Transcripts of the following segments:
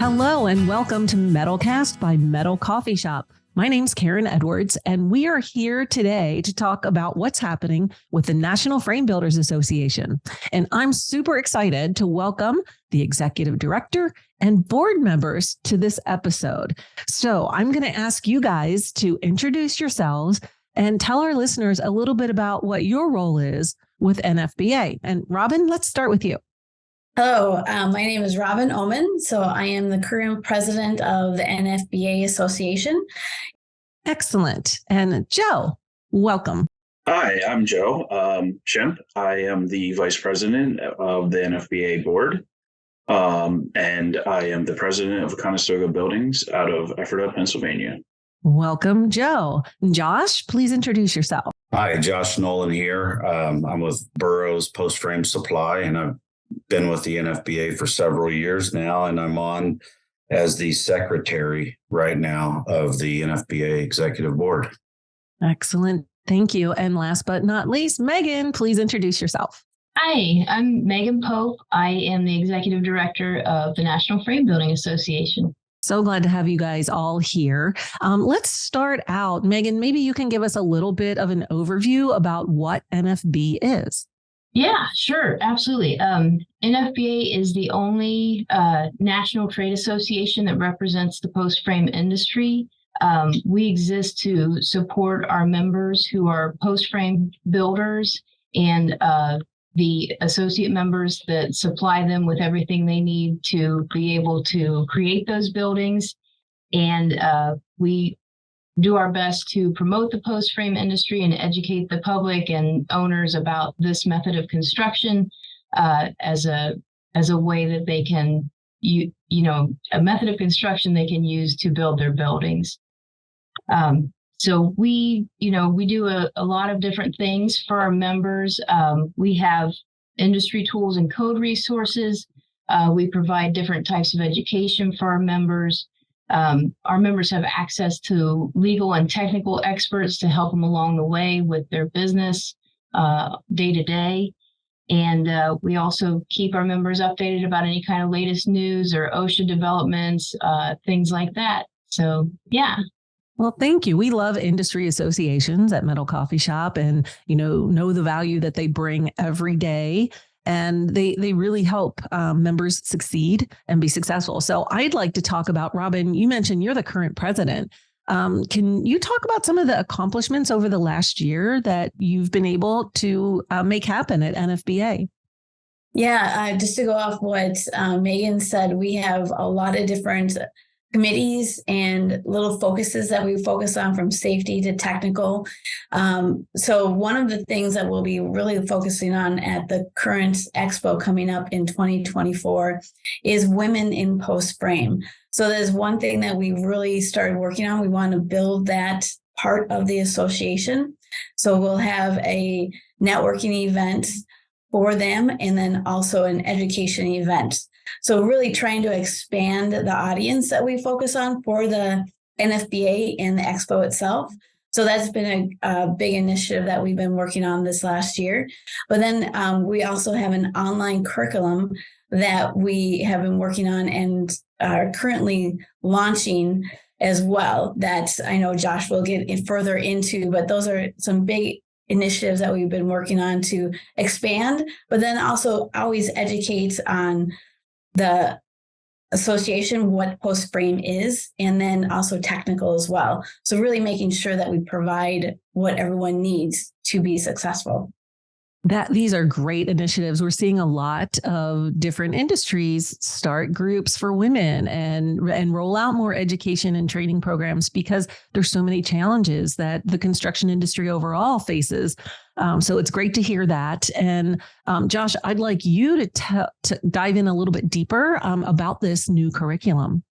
Hello and welcome to MetalCast by MetalCoffeeShop. My name's Karen Edwards, and we are here today to talk about what's happening with the National Frame Builders Association. And I'm super excited to welcome the executive director and board members to this episode. So I'm going to ask you guys to introduce yourselves and tell our listeners a little bit about what your role is with NFBA. And Robyn, let's start with you. Hello, my name is Robyn Ommen. So I am the current president of the NFBA Association. Excellent. And Joe, welcome. Hi, I'm Joe Shimp. I am the vice president of the NFBA board, and I am the president of Conestoga Buildings out of Ephrata, Pennsylvania. Welcome, Joe. Josh, please introduce yourself. Hi, Josh Nowlin here. I'm with Burrow's Post Frame Supply, and I've been with the NFBA for several years now, and I'm on as the secretary right now of the NFBA executive board. Excellent. Thank you. And last but not least, Megan, please introduce yourself. Hi, I'm Megan Pope. I am the executive director of the National Frame Building Association. So glad to have you guys all here. Let's start out. Megan, maybe you can give us a little bit of an overview about what NFB is. Yeah, sure. Absolutely. NFBA is the only national trade association that represents the post frame industry. We exist to support our members who are post frame builders and the associate members that supply them with everything they need to be able to create those buildings. And we do our best to promote the post frame industry and educate the public and owners about this method of construction as a way that they can, a method of construction they can use to build their buildings. So we do a lot of different things for our members. We have industry tools and code resources. We provide different types of education for our members. Our members have access to legal and technical experts to help them along the way with their business day to day. And we also keep our members updated about any kind of latest news or OSHA developments, things like that. So, yeah. Well, thank you. We love industry associations at MetalCoffeeShop and, know the value that they bring every day. And they really help members succeed and be successful. So I'd like to talk about, Robyn, you mentioned you're the current president. Can you talk about some of the accomplishments over the last year that you've been able to make happen at NFBA? Yeah, just to go off what Megan said, we have a lot of different committees and little focuses that we focus on, from safety to technical. So one of the things that we'll be really focusing on at the current Expo coming up in 2024 is women in post frame. So there's one thing that we really started working on. We want to build that part of the association. So we'll have a networking event for them and then also an education event. So really trying to expand the audience that we focus on for the NFBA and the Expo itself. So that's been a big initiative that we've been working on this last year. But then we also have an online curriculum that we have been working on and are currently launching as well, that I know Josh will get further into, but those are some big initiatives that we've been working on to expand, but then also always educate on the association, what post frame is, and then also technical as well. So really making sure that we provide what everyone needs to be successful. These are great initiatives. We're seeing a lot of different industries start groups for women and roll out more education and training programs because there's so many challenges that the construction industry overall faces. So it's great to hear that. And Josh, I'd like you to dive in a little bit deeper about this new curriculum.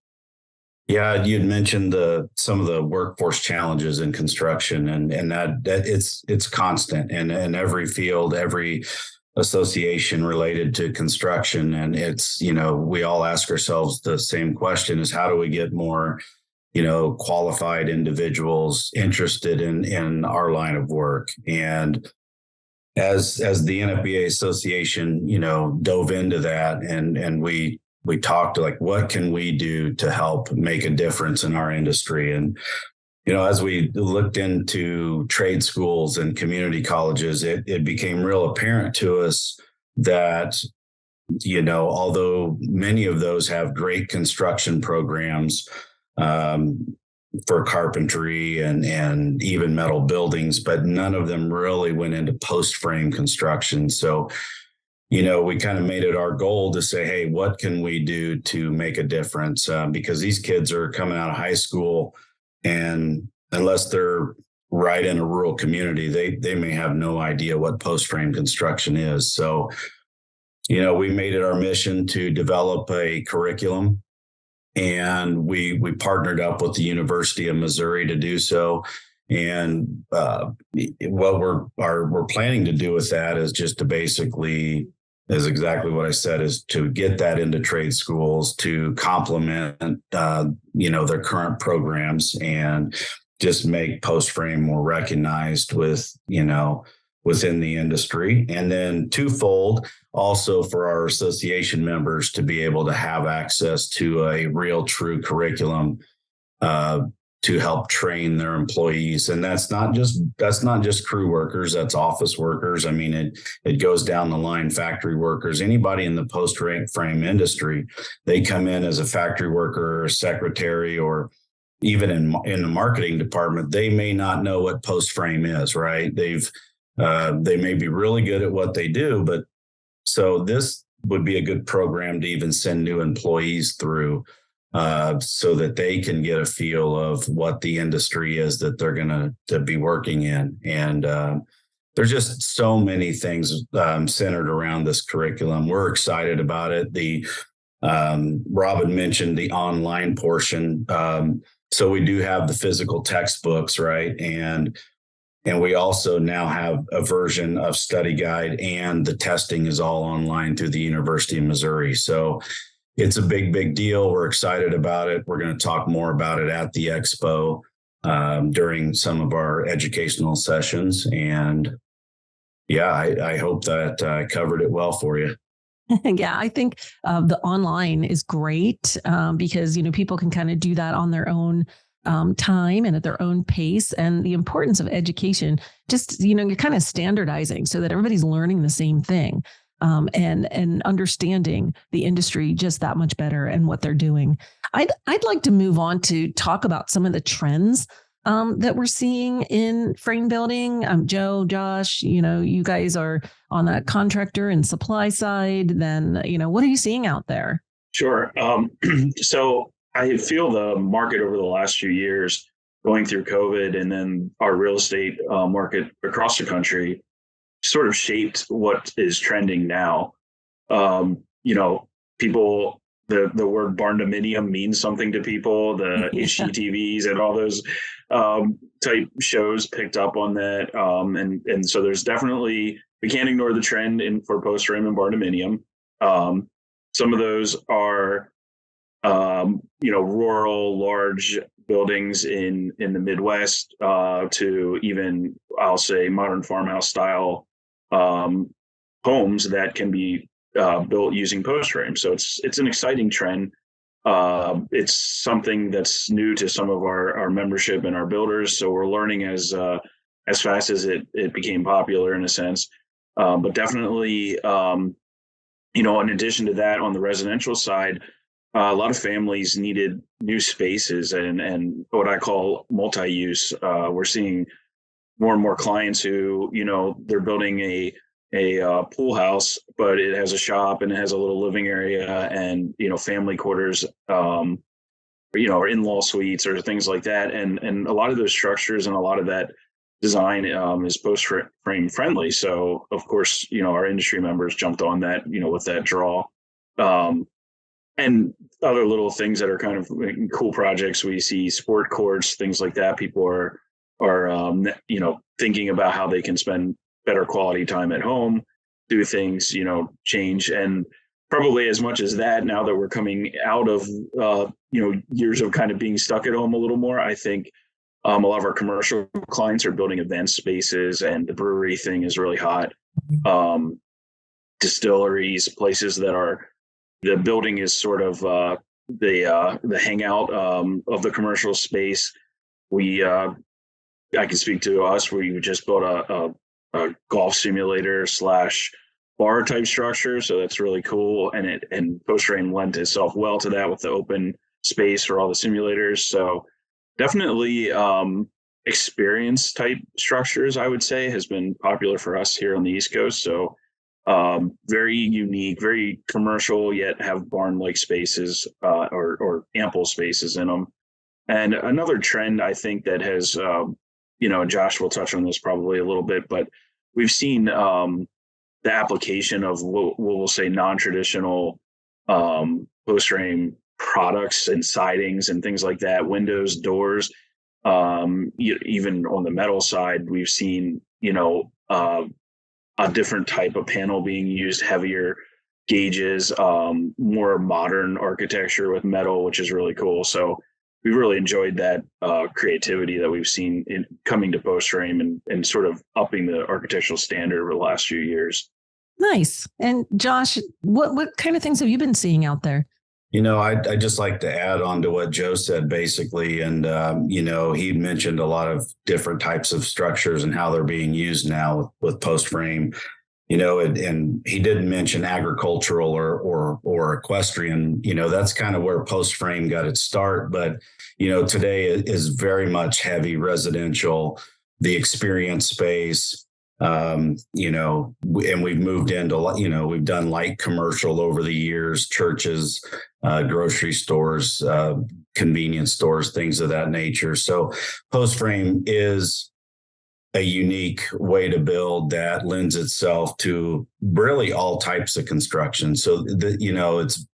Yeah, you'd mentioned some of the workforce challenges in construction, and that it's constant in every field, every association related to construction. And it's, we all ask ourselves the same question: is how do we get more, qualified individuals interested in our line of work? And as the NFBA Association, dove into that, and we we talked like, what can we do to help make a difference in our industry? And, as we looked into trade schools and community colleges, it became real apparent to us that, although many of those have great construction programs, for carpentry and even metal buildings, but none of them really went into post-frame construction. So, we kind of made it our goal to say, hey, what can we do to make a difference? Because these kids are coming out of high school, and unless they're right in a rural community, they may have no idea what post-frame construction is. So, we made it our mission to develop a curriculum. And we partnered up with the University of Missouri to do so. And what we're planning to do with that is just to basically, is exactly what I said, is to get that into trade schools to complement, their current programs and just make post frame more recognized within the industry. And then twofold, also for our association members to be able to have access to a real true curriculum to help train their employees. And that's not just crew workers, that's office workers. I mean, it goes down the line, factory workers, anybody in the post frame industry. They come in as a factory worker or a secretary, or even in the marketing department, they may not know what post frame is, right? They may be really good at what they do, but so this would be a good program to even send new employees through, so that they can get a feel of what the industry is that they're going to be working in. And there's just so many things centered around this curriculum. We're excited about it. Robyn mentioned the online portion. So we do have the physical textbooks, right? And we also now have a version of study guide, and the testing is all online through the University of Missouri. So it's a big, big deal. We're excited about it. We're going to talk more about it at the Expo during some of our educational sessions. And yeah, I hope that I covered it well for you. Yeah, I think the online is great because, people can kind of do that on their own time and at their own pace. And the importance of education, just, you're kind of standardizing so that everybody's learning the same thing and understanding the industry just that much better and what they're doing. I'd like to move on to talk about some of the trends that we're seeing in frame building. Joe, Josh, you guys are on that contractor and supply side. Then, what are you seeing out there? Sure. So I feel the market over the last few years, going through COVID and then our real estate market across the country, sort of shaped what is trending now. People, the word barndominium means something to people. The HGTVs and all those type shows picked up on that. And so there's definitely, we can't ignore the trend for post frame and barndominium. Some of those are rural, large buildings in the Midwest to even, I'll say, modern farmhouse style homes that can be built using post frame. So it's an exciting trend. It's something that's new to some of our membership and our builders. So we're learning as fast as it became popular in a sense. But definitely, in addition to that, on the residential side, a lot of families needed new spaces and what I call multi-use. We're seeing more and more clients who, they're building a pool house, but it has a shop and it has a little living area and, family quarters, or in-law suites or things like that. And a lot of those structures and a lot of that design is post frame friendly. So of course, our industry members jumped on that, with that draw. And other little things that are kind of cool projects. We see sport courts, things like that. People are thinking about how they can spend better quality time at home, do things, change. And probably as much as that, now that we're coming out of, years of kind of being stuck at home a little more, I think a lot of our commercial clients are building event spaces, and the brewery thing is really hot. Distilleries, places that are The building is sort of the hangout of the commercial space. I can speak to us. We just built a golf simulator / bar type structure, so that's really cool. And Post Frame lent itself well to that with the open space for all the simulators. So definitely experience type structures, I would say, has been popular for us here on the East Coast. So very unique, very commercial, yet have barn-like spaces or ample spaces in them. And another trend I think that has, Josh will touch on this probably a little bit, but we've seen the application of what we'll say non-traditional post frame products and sidings and things like that, windows, doors. Even on the metal side, we've seen, a different type of panel being used, heavier gauges, more modern architecture with metal, which is really cool. So we've really enjoyed that creativity that we've seen in coming to post frame and sort of upping the architectural standard over the last few years. Nice. And Josh, what kind of things have you been seeing out there? I'd just like to add on to what Joe said, basically. And, he mentioned a lot of different types of structures and how they're being used now with post frame, and he didn't mention agricultural or equestrian. That's kind of where post frame got its start. But, today is very much heavy residential, the experience space. And we've moved into, we've done light commercial over the years, churches, grocery stores, convenience stores, things of that nature. So post frame is a unique way to build that lends itself to really all types of construction. So it's,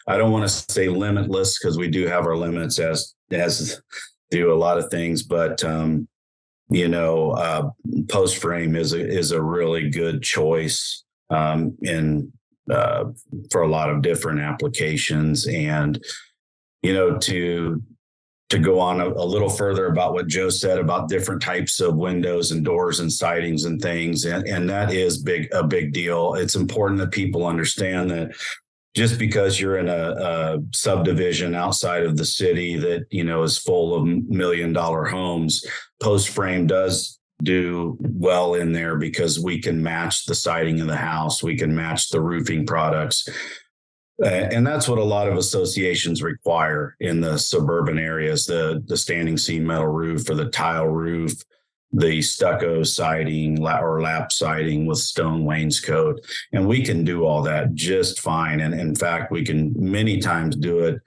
I don't want to say limitless because we do have our limits as do a lot of things, but post frame is a really good choice for a lot of different applications. And to go on a little further about what Joe said about different types of windows and doors and sidings and things, and that is a big deal. It's important that people understand that just because you're in a subdivision outside of the city that, is full of $1 million homes, post frame does do well in there because we can match the siding of the house. We can match the roofing products. And that's what a lot of associations require in the suburban areas, the standing seam metal roof or the tile roof, the stucco siding or lap siding with stone wainscot. And we can do all that just fine. And in fact, we can many times do it.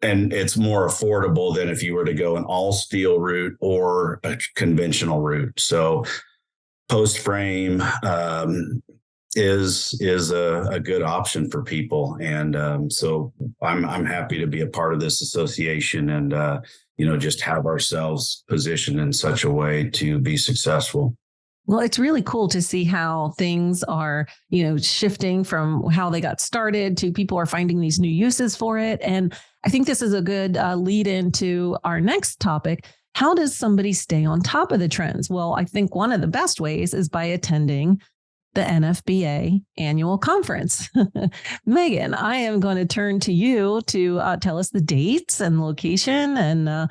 And it's more affordable than if you were to go an all steel route or a conventional route. So post frame is a good option for people. And so I'm happy to be a part of this association and, just have ourselves positioned in such a way to be successful. Well, it's really cool to see how things are, shifting from how they got started to people are finding these new uses for it. And I think this is a good lead into our next topic. How does somebody stay on top of the trends? Well, I think one of the best ways is by attending the NFBA annual conference. Megan, I am going to turn to you to tell us the dates and location and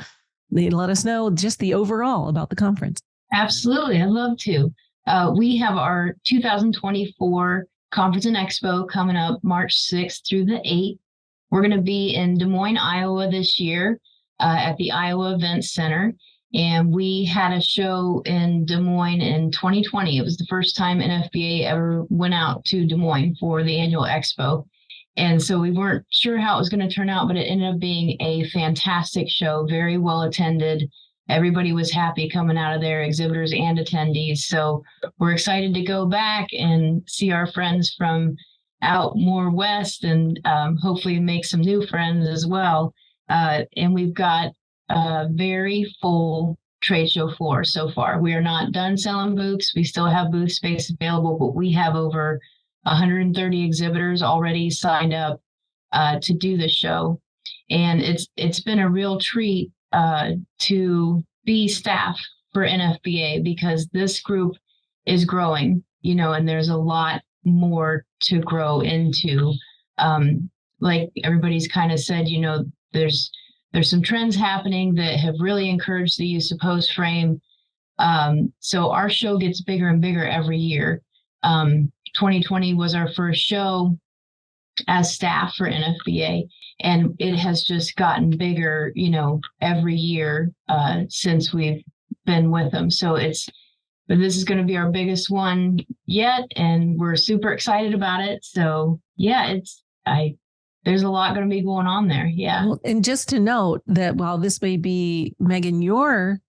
let us know just the overall about the conference. Absolutely. I'd love to. We have our 2024 Conference and Expo coming up March 6th through the 8th. We're going to be in Des Moines, Iowa this year at the Iowa Events Center. And we had a show in Des Moines in 2020. It was the first time NFBA ever went out to Des Moines for the annual expo. And so we weren't sure how it was going to turn out, but it ended up being a fantastic show, very well attended. Everybody was happy coming out of there, exhibitors and attendees. So we're excited to go back and see our friends from out more west and hopefully make some new friends as well. And we've got a very full trade show floor so far. We are not done selling booths. We still have booth space available, but we have over 130 exhibitors already signed up to do the show. And it's been a real treat to be staff for NFBA because this group is growing, and there's a lot more to grow into. Like everybody's kind of said, there's some trends happening that have really encouraged the use of post frame. So our show gets bigger and bigger every year. 2020 was our first show as staff for NFBA, and it has just gotten bigger, every year since we've been with them. But this is going to be our biggest one yet, and we're super excited about it. So yeah, there's a lot going to be going on there. Yeah. Well, and just to note that while this may be, Megan, your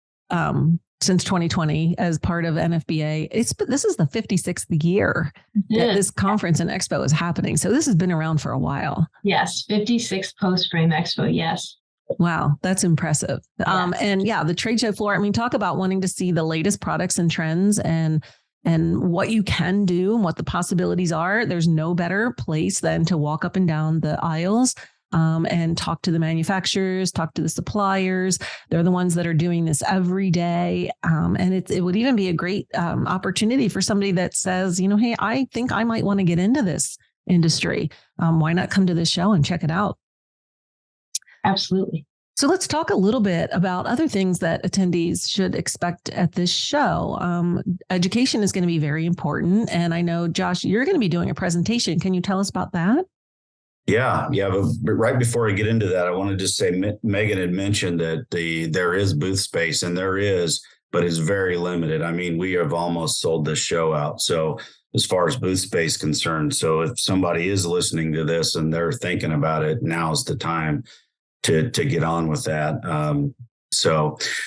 since 2020 as part of NFBA, this is the 56th year that this conference and expo is happening. So this has been around for a while. Yes, 56th Post Frame Expo. Yes. Wow, that's impressive. Yes. And yeah, the trade show floor. I mean, talk about wanting to see the latest products and trends and what you can do and what the possibilities are. There's no better place than to walk up and down the aisles and talk to the manufacturers, talk to the suppliers. They're the ones that are doing this every day. And it would even be a great opportunity for somebody that says, hey, I think I might want to get into this industry. Why not come to this show and check it out? Absolutely. So let's talk a little bit about other things that attendees should expect at this show. Education is going to be very important. And I know, Josh, you're going to be doing a presentation. Can you tell us about that? Yeah. But right before I get into that, I want to just say Megan had mentioned that there is booth space, and there is, but it's very limited. I mean, we have almost sold this show out. So as far as booth space concerned, so if somebody is listening to this and they're thinking about it, now's the time to get on with that.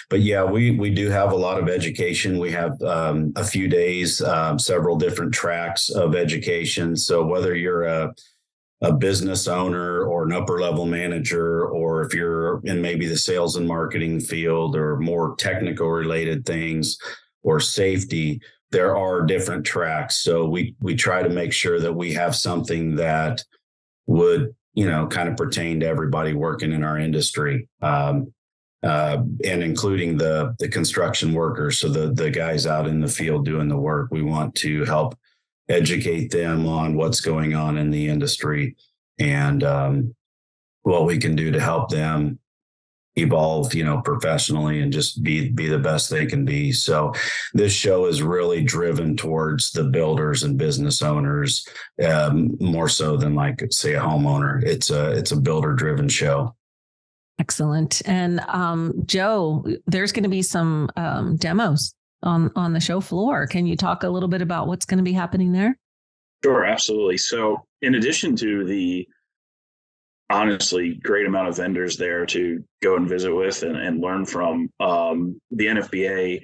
But yeah, we do have a lot of education. We have a few days, several different tracks of education. So whether you're a business owner or an upper level manager, or if you're in maybe the sales and marketing field or more technical related things or safety, there are different tracks. So we try to make sure that we have something that would, kind of pertain to everybody working in our industry, and including the construction workers. So the guys out in the field doing the work, we want to help educate them on what's going on in the industry and what we can do to help them evolve, professionally and just be the best they can be. So this show is really driven towards the builders and business owners, more so than like, say, a homeowner. It's a builder driven show. Excellent. And Joe, there's going to be some demos on the show floor. Can you talk a little bit about what's going to be happening there? Sure, absolutely. So in addition to the honestly great amount of vendors there to go and visit with and learn from, the NFBA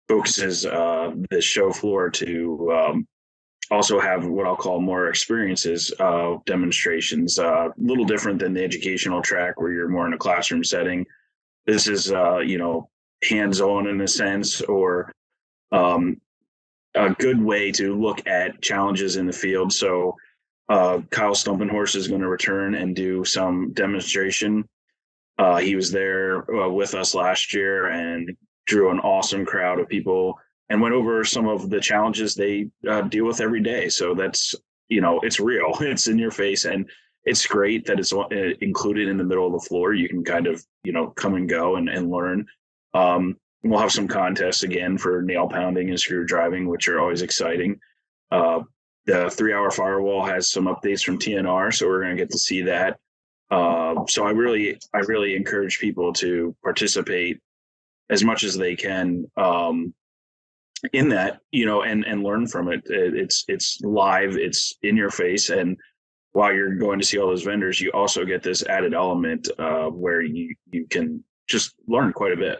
focuses the show floor to also have what I'll call more experiences, demonstrations, a little different than the educational track where you're more in a classroom setting. This is, hands-on in a sense, or a good way to look at challenges in the field. So Kyle Stumpenhorst is going to return and do some demonstration. He was there with us last year and drew an awesome crowd of people and went over some of the challenges they deal with every day. So that's, it's real, it's in your face, and it's great that it's included in the middle of the floor. You can kind of, come and go and learn. We'll have some contests again for nail pounding and screw driving, which are always exciting. The 3-hour firewall has some updates from TNR, so we're going to get to see that. So I really encourage people to participate as much as they can in that, and learn from it. It's live, it's in your face, and while you're going to see all those vendors, you also get this added element where you can just learn quite a bit.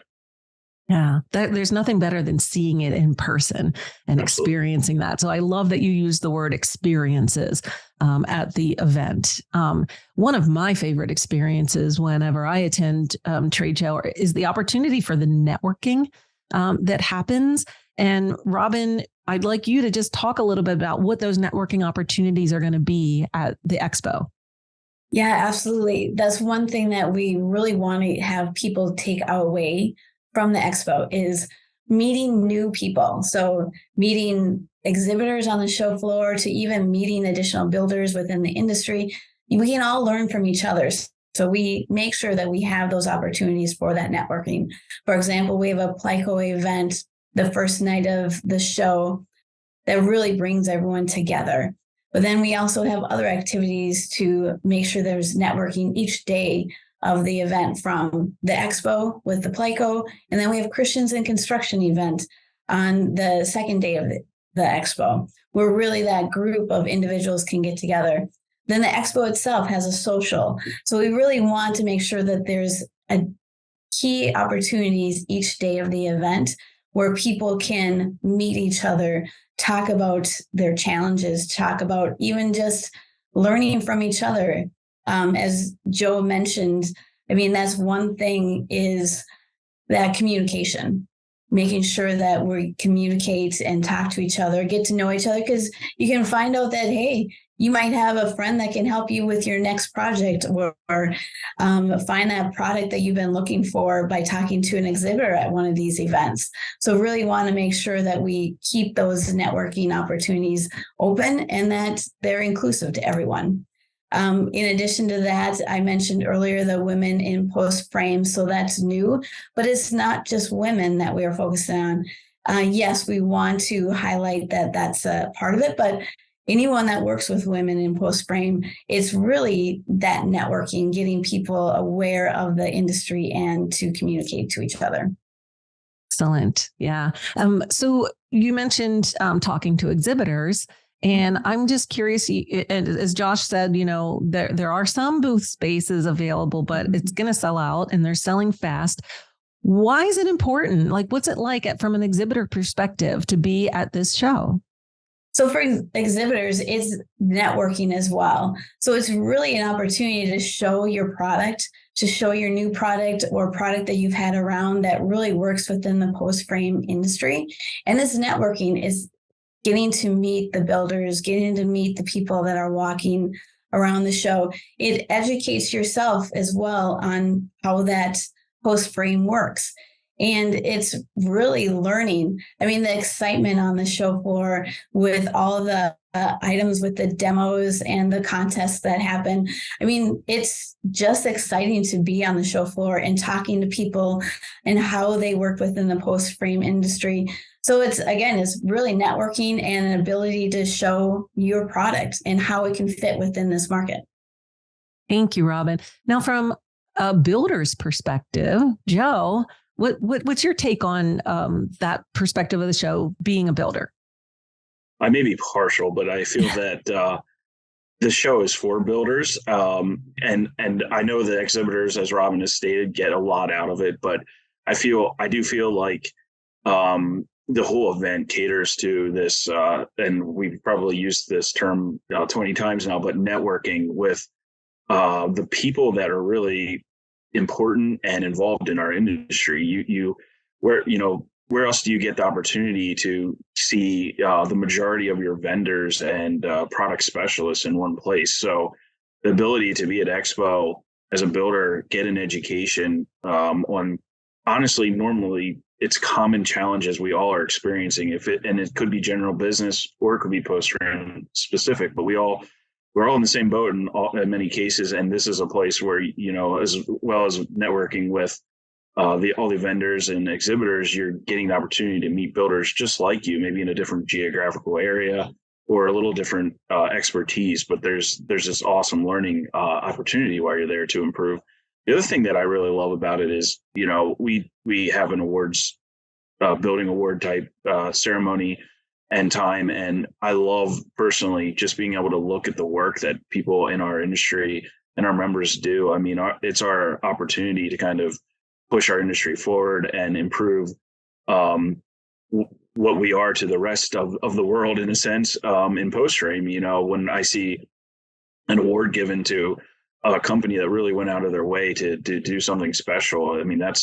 Yeah, there's nothing better than seeing it in person and experiencing that. So I love that you use the word experiences at the event. One of my favorite experiences whenever I attend trade show is the opportunity for the networking that happens. And Robyn, I'd like you to just talk a little bit about what those networking opportunities are going to be at the Expo. Yeah, absolutely. That's one thing that we really want to have people take away from the Expo is meeting new people. So meeting exhibitors on the show floor to even meeting additional builders within the industry. We can all learn from each other. So we make sure that we have those opportunities for that networking. For example, we have a Plyco event the first night of the show that really brings everyone together. But then we also have other activities to make sure there's networking each day of the event, from the Expo with the Plyco, and then we have Christians in Construction event on the second day of the Expo, where really that group of individuals can get together. Then the Expo itself has a social. So we really want to make sure that there's a key opportunities each day of the event where people can meet each other, talk about their challenges, talk about even just learning from each other. As Joe mentioned, I mean, that's one thing, is that communication, making sure that we communicate and talk to each other, get to know each other, because you can find out that, hey, you might have a friend that can help you with your next project, or find that product that you've been looking for by talking to an exhibitor at one of these events. So really want to make sure that we keep those networking opportunities open and that they're inclusive to everyone. In addition to that, I mentioned earlier the women in post frame. So that's new, but it's not just women that we are focusing on. Yes, we want to highlight that that's a part of it, but anyone that works with women in post frame, it's really that networking, getting people aware of the industry and to communicate to each other. Excellent. Yeah. So you mentioned talking to exhibitors, and I'm just curious, as Josh said, there are some booth spaces available, but it's going to sell out and they're selling fast. Why is it important? Like, what's it like from an exhibitor perspective to be at this show? So for exhibitors, it's networking as well. So it's really an opportunity to show your product, to show your new product or product that you've had around that really works within the post frame industry. And this networking is getting to meet the builders, getting to meet the people that are walking around the show. It educates yourself as well on how that post frame works. And it's really learning. I mean, the excitement on the show floor with all the items, with the demos and the contests that happen. I mean, it's just exciting to be on the show floor and talking to people and how they work within the post frame industry. So it's really networking and an ability to show your product and how it can fit within this market. Thank you, Robyn. Now, from a builder's perspective, Joe, what's your take on that perspective of the show, being a builder? I may be partial, but I feel that the show is for builders. And I know the exhibitors, as Robyn has stated, get a lot out of it, but I do feel like the whole event caters to this, and we've probably used this term 20 times now, but networking with the people that are really important and involved in our industry. Where else do you get the opportunity to see the majority of your vendors and product specialists in one place? So the ability to be at Expo as a builder, get an education on, honestly, normally it's common challenges we all are experiencing. And it could be general business or it could be post-frame specific, but we're all in the same boat in many cases. And this is a place where, as well as networking with all the vendors and exhibitors, you're getting the opportunity to meet builders just like you, maybe in a different geographical area or a little different expertise. But there's this awesome learning opportunity while you're there to improve. The other thing that I really love about it is, we have an awards, building award type ceremony and time. And I love personally just being able to look at the work that people in our industry and our members do. I mean, it's our opportunity to kind of push our industry forward and improve what we are to the rest of the world, in a sense, in post frame. When I see an award given to a company that really went out of their way to do something special, I mean, that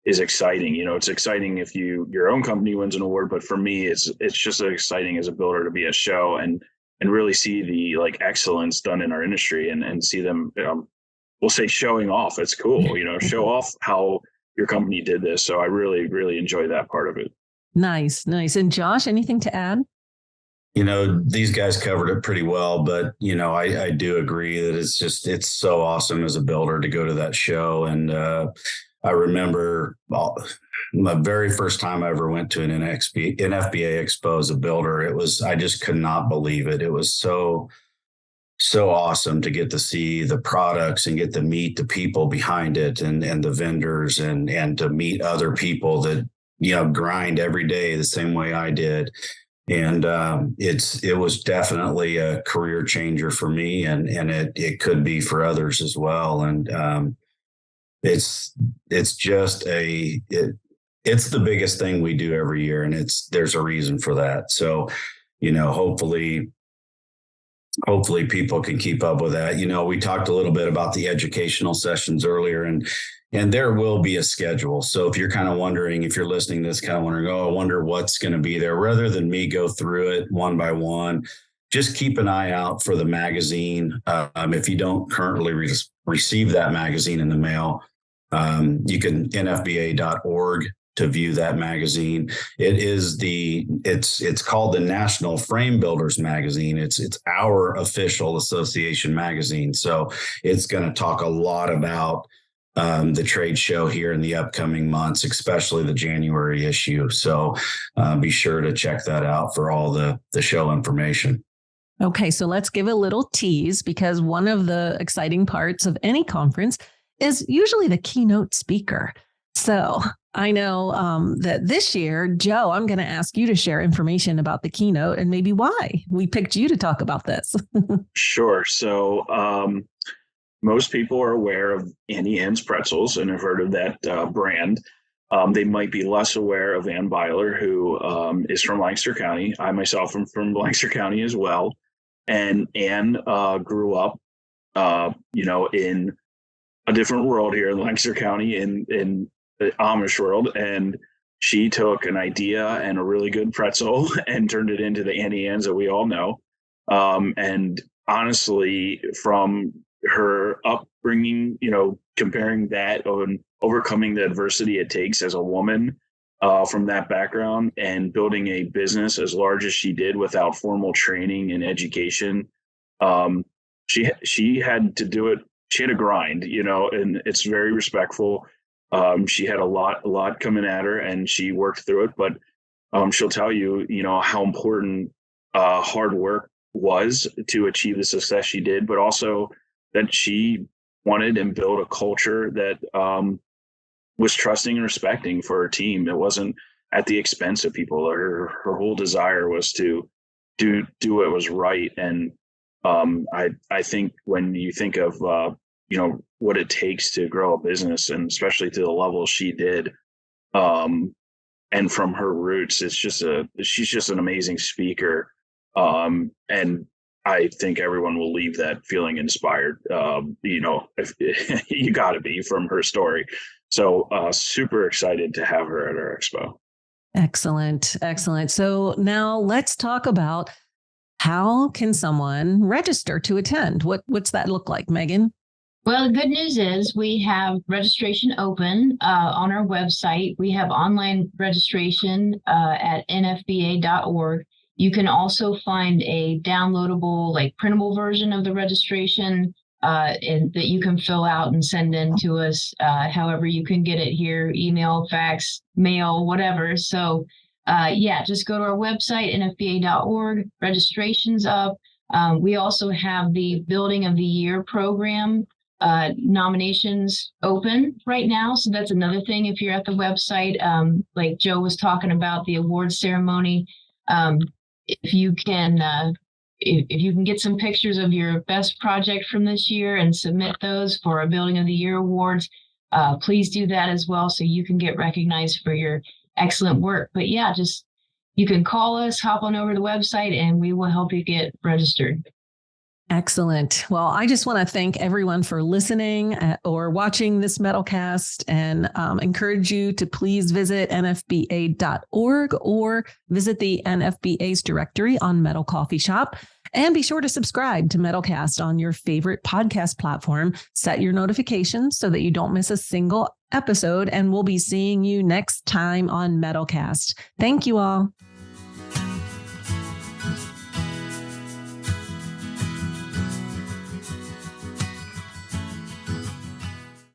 is exciting. It's exciting if your own company wins an award, but for me, it's just exciting as a builder to be at a show and really see the excellence done in our industry and see them, we'll say, showing off. It's cool, show off how your company did this. So I really, really enjoyed that part of it. Nice. And Josh, anything to add? These guys covered it pretty well, but, I do agree that it's so awesome as a builder to go to that show. And I remember my very first time I ever went to an NFBA Expo as a builder. I just could not believe it. It was so awesome to get to see the products and get to meet the people behind it and the vendors and to meet other people that, grind every day the same way I did. And it was definitely a career changer for me, and it could be for others as well. And it's just it's the biggest thing we do every year, and there's a reason for that. So, hopefully people can keep up with that. We talked a little bit about the educational sessions earlier, and there will be a schedule. So if you're kind of wondering, if you're listening to this, kind of wondering, I wonder what's going to be there, rather than me go through it one by one, just keep an eye out for the magazine. If you don't currently receive that magazine in the mail, you can NFBA.org to view that magazine. It's called the National Frame Builders Magazine. It's our official association magazine. So it's going to talk a lot about the trade show here in the upcoming months, especially the January issue. So be sure to check that out for all the show information. Okay, so let's give a little tease, because one of the exciting parts of any conference is usually the keynote speaker. So I know that this year, Joe, I'm going to ask you to share information about the keynote and maybe why we picked you to talk about this. Sure. So most people are aware of Auntie Anne's Pretzels and have heard of that brand. They might be less aware of Ann Byler, who is from Lancaster County. I myself am from Lancaster County as well. And Ann grew up, in a different world here in Lancaster County, in the Amish world. And she took an idea and a really good pretzel and turned it into the Auntie Anne's that we all know. And honestly, from her upbringing, comparing that and overcoming the adversity it takes as a woman from that background and building a business as large as she did without formal training and education, she had to do it. She had to grind, and it's very respectful. She had a lot coming at her, and she worked through it. But she'll tell you, how important hard work was to achieve the success she did, but also that she wanted and built a culture that was trusting and respecting for her team. It wasn't at the expense of people. Her whole desire was to do what was right. And I think when you think of what it takes to grow a business, and especially to the level she did, and from her roots, she's just an amazing speaker. And I think everyone will leave that feeling inspired. If you got to be, from her story. So super excited to have her at our expo. Excellent. So now let's talk about, how can someone register to attend? What's that look like, Megan? Well, the good news is we have registration open on our website. We have online registration at nfba.org. You can also find a downloadable, printable version of the registration that you can fill out and send in to us. However, you can get it here, email, fax, mail, whatever. So just go to our website, nfba.org. Registration's up. We also have the Building of the Year program nominations open right now. So that's another thing. If you're at the website, like Joe was talking about the awards ceremony, if you can get some pictures of your best project from this year and submit those for our Building of the Year awards, please do that as well, so you can get recognized for your excellent work. But you can call us, hop on over to the website, and we will help you get registered. Excellent. Well, I just want to thank everyone for listening or watching this MetalCast, and encourage you to please visit nfba.org or visit the NFBA's directory on MetalCoffeeShop. And be sure to subscribe to MetalCast on your favorite podcast platform. Set your notifications so that you don't miss a single episode, and we'll be seeing you next time on MetalCast. Thank you all.